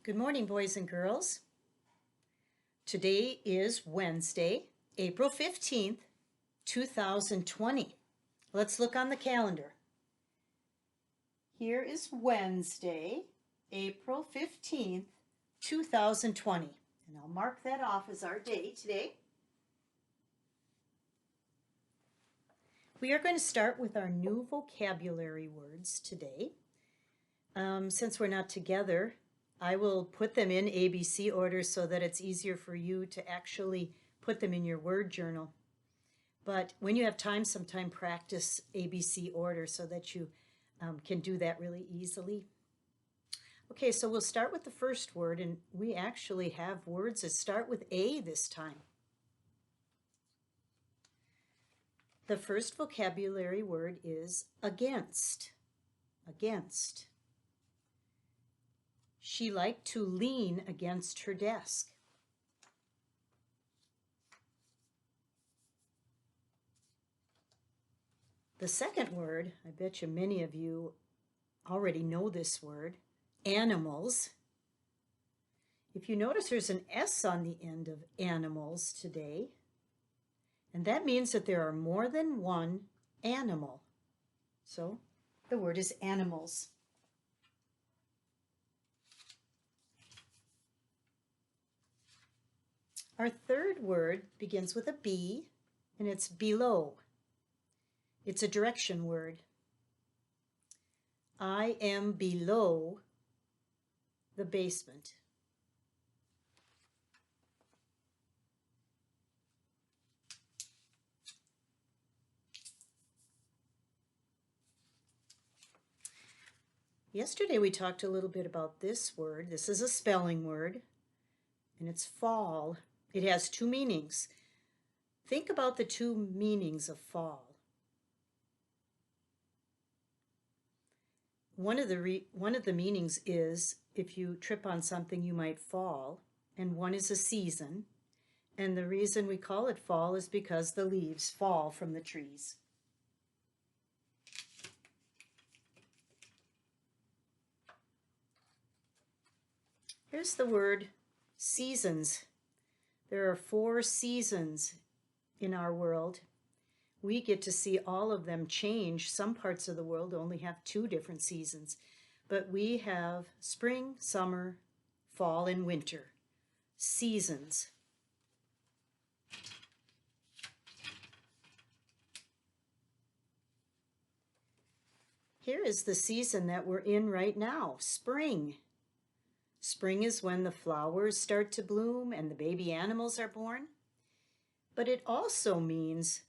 Good morning, boys and girls. Today is Wednesday, April 15th, 2020. Let's look on the calendar. Here is Wednesday, April 15th, 2020. And I'll mark that off as our day today. We are going to start with our new vocabulary words today. Since we're not together, I will put them in ABC order so that it's easier for you to actually put them in your word journal. But when you have time, sometime practice ABC order so that you can do that really easily. Okay, so we'll start with the first word, and we actually have words that start with A this time. The first vocabulary word is against. Against. She liked to lean against her desk. The second word, I bet you many of you already know this word, animals. If you notice, there's an S on the end of animals today, and that means that there are more than one animal. So the word is animals. Our third word begins with a B, and it's below. It's a direction word. I am below the basement. Yesterday we talked a little bit about this word. This is a spelling word, and it's fall. It has two meanings. Think about the two meanings of fall. One of the meanings is if you trip on something you might fall, and one is a season. And the reason we call it fall is because the leaves fall from the trees. Here's the word seasons. There are 4 seasons in our world. We get to see all of them change. Some parts of the world only have 2 different seasons, but we have spring, summer, fall, and winter. Seasons. Here is the season that we're in right now, spring. Spring is when the flowers start to bloom and the baby animals are born. But it also means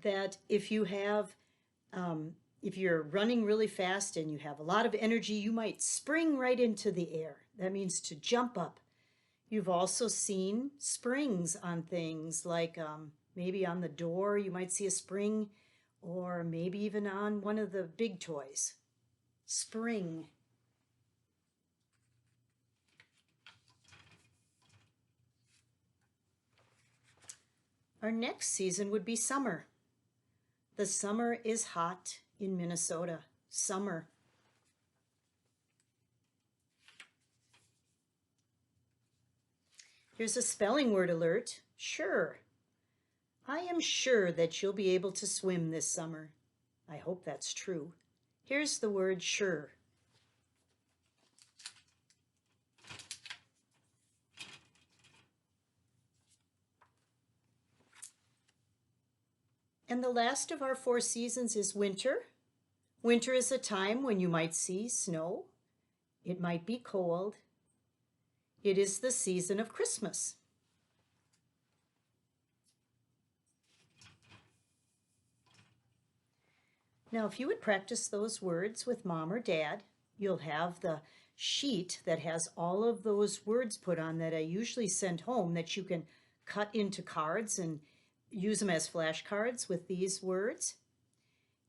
that if you're running really fast and you have a lot of energy, you might spring right into the air. That means to jump up. You've also seen springs on things like maybe on the door you might see a spring, or maybe even on one of the big toys. Spring. Our next season would be summer. The summer is hot in Minnesota. Summer. Here's a spelling word alert. Sure. I am sure that you'll be able to swim this summer. I hope that's true. Here's the word sure. And the last of our 4 seasons is winter. Winter is a time when you might see snow. It might be cold. It is the season of Christmas. Now, if you would practice those words with Mom or Dad, you'll have the sheet that has all of those words put on that I usually send home that you can cut into cards and use them as flashcards with these words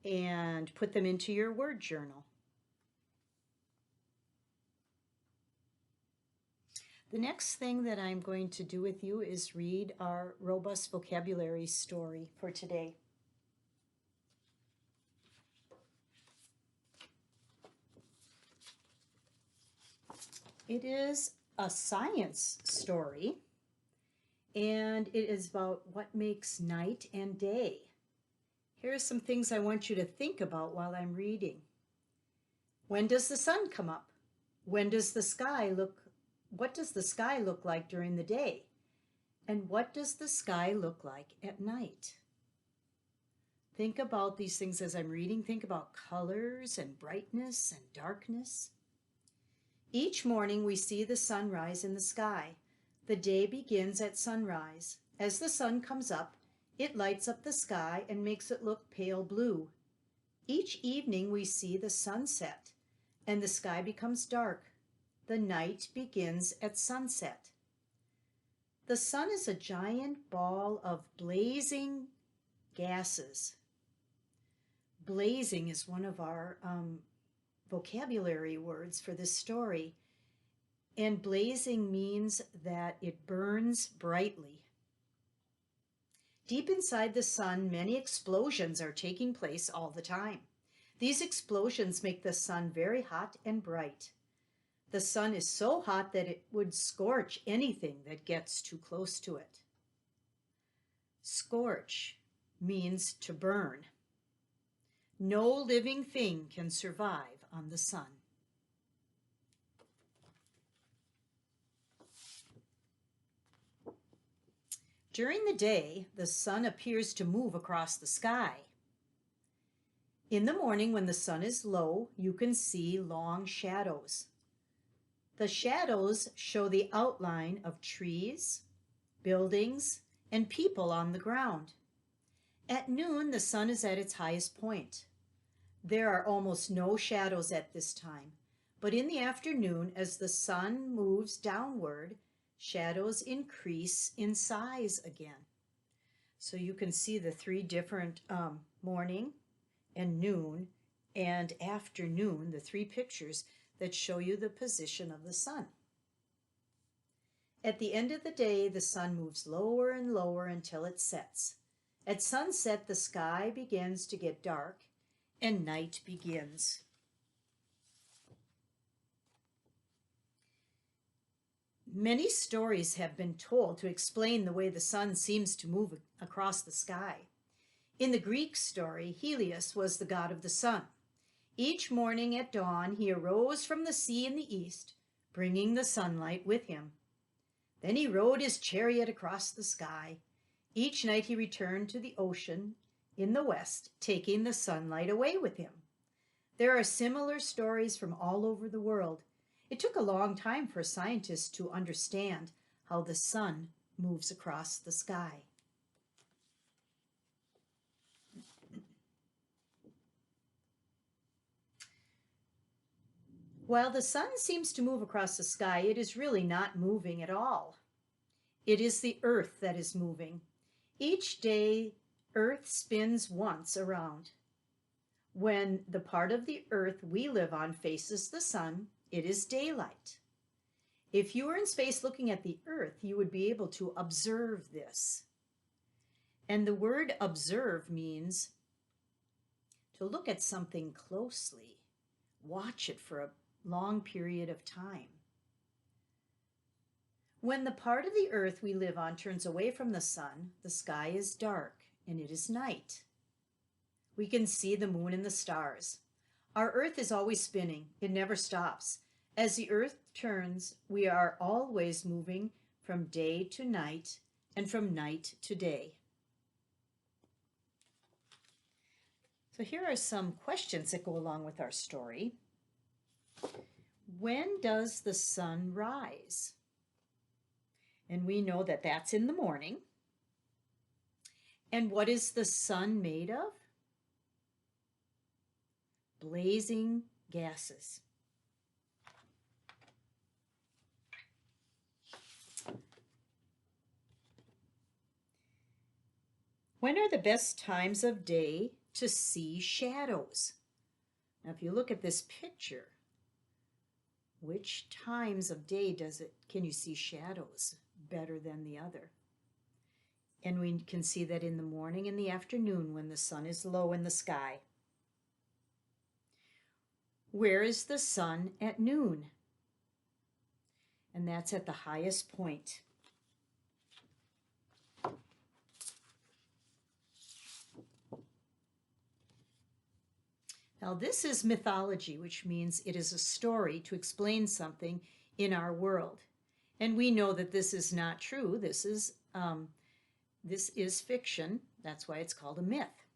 and put them into your word journal. The next thing that I'm going to do with you is read our robust vocabulary story for today. It is a science story, and it is about what makes night and day. Here are some things I want you to think about while I'm reading. When does the sun come up? When does the sky look, what does the sky look like during the day? And what does the sky look like at night? Think about these things as I'm reading. Think about colors and brightness and darkness. Each morning we see the sun rise in the sky. The day begins at sunrise. As the sun comes up, it lights up the sky and makes it look pale blue. Each evening we see the sunset, and the sky becomes dark. The night begins at sunset. The sun is a giant ball of blazing gases. Blazing is one of our vocabulary words for this story. And blazing means that it burns brightly. Deep inside the sun, many explosions are taking place all the time. These explosions make the sun very hot and bright. The sun is so hot that it would scorch anything that gets too close to it. Scorch means to burn. No living thing can survive on the sun. During the day, the sun appears to move across the sky. In the morning, when the sun is low, you can see long shadows. The shadows show the outline of trees, buildings, and people on the ground. At noon, the sun is at its highest point. There are almost no shadows at this time, but in the afternoon, as the sun moves downward, shadows increase in size again. So you can see the three different morning and noon and afternoon, the three pictures that show you the position of the sun. At the end of the day, the sun moves lower and lower until it sets. At sunset, the sky begins to get dark and night begins. Many stories have been told to explain the way the sun seems to move across the sky. In the Greek story, Helios was the god of the sun. Each morning at dawn, he arose from the sea in the east, bringing the sunlight with him. Then he rode his chariot across the sky. Each night he returned to the ocean in the west, taking the sunlight away with him. There are similar stories from all over the world. It took a long time for scientists to understand how the sun moves across the sky. While the sun seems to move across the sky, it is really not moving at all. It is the earth that is moving. Each day, earth spins once around. When the part of the earth we live on faces the sun, it is daylight. If you were in space looking at the earth, you would be able to observe this. And the word observe means to look at something closely, watch it for a long period of time. When the part of the earth we live on turns away from the sun, the sky is dark and it is night. We can see the moon and the stars. Our earth is always spinning. It never stops. As the earth turns, we are always moving from day to night and from night to day. So here are some questions that go along with our story. When does the sun rise? And we know that that's in the morning. And what is the sun made of? Blazing gases. When are the best times of day to see shadows? Now, if you look at this picture, which times of day can you see shadows better than the other? And we can see that in the morning and the afternoon when the sun is low in the sky. Where is the sun at noon? and that's at the highest point. Now, this is mythology, which means it is a story to explain something in our world. And we know that this is not true. This is fiction. That's why it's called a myth.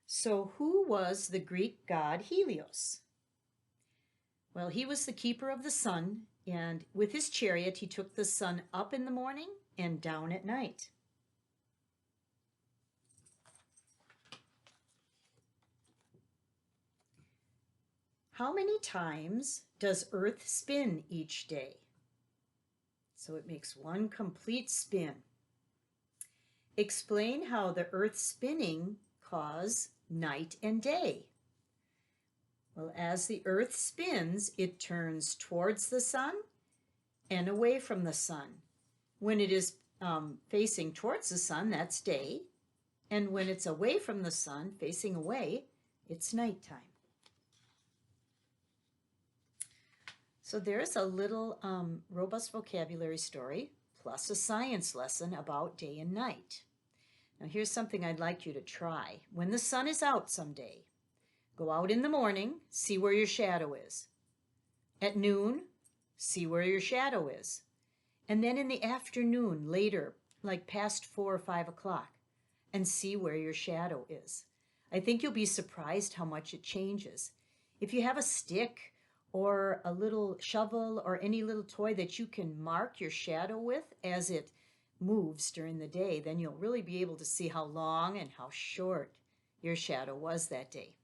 So who was the Greek god Helios? Well, he was the keeper of the sun, and with his chariot, he took the sun up in the morning and down at night. How many times does Earth spin each day? So it makes one complete spin. Explain how the Earth's spinning cause night and day. Well, as the Earth spins, it turns towards the sun and away from the sun. When it is facing towards the sun, that's day. And when it's away from the sun, facing away, it's nighttime. So there's a little robust vocabulary story plus a science lesson about day and night. Now here's something I'd like you to try. When the sun is out someday, go out in the morning, see where your shadow is. At noon, see where your shadow is. And then in the afternoon, later, like past 4 or 5 o'clock, and see where your shadow is. I think you'll be surprised how much it changes. If you have a stick or a little shovel or any little toy that you can mark your shadow with as it moves during the day, then you'll really be able to see how long and how short your shadow was that day.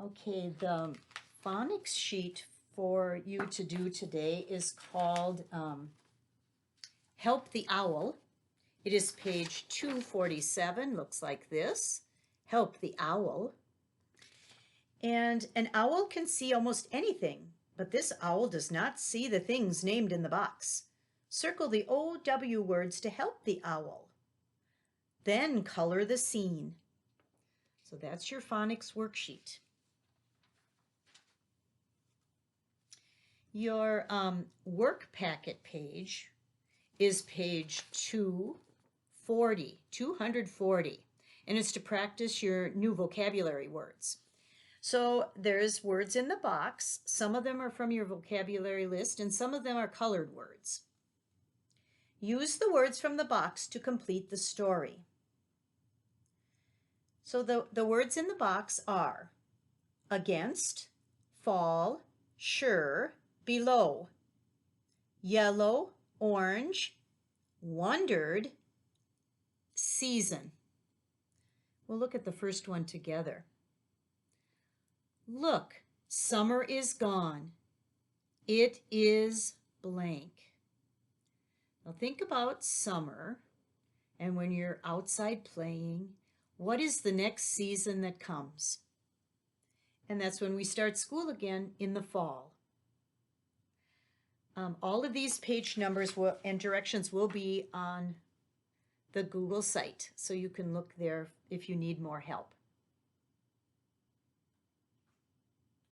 Okay, the phonics sheet for you to do today is called Help the Owl. It is page 247, looks like this. Help the Owl. And an owl can see almost anything, but this owl does not see the things named in the box. Circle the OW words to help the owl. Then color the scene. So that's your phonics worksheet. Your work packet page is page 240, and it's to practice your new vocabulary words. So there's words in the box. Some of them are from your vocabulary list, and some of them are colored words. Use the words from the box to complete the story. So the words in the box are against, fall, sure, below, yellow, orange, wondered, season. We'll look at the first one together. Look, summer is gone. It is blank. Now think about summer, and when you're outside playing, what is the next season that comes? And that's when we start school again in the fall. All of these page numbers and directions will be on the Google site, so you can look there if you need more help.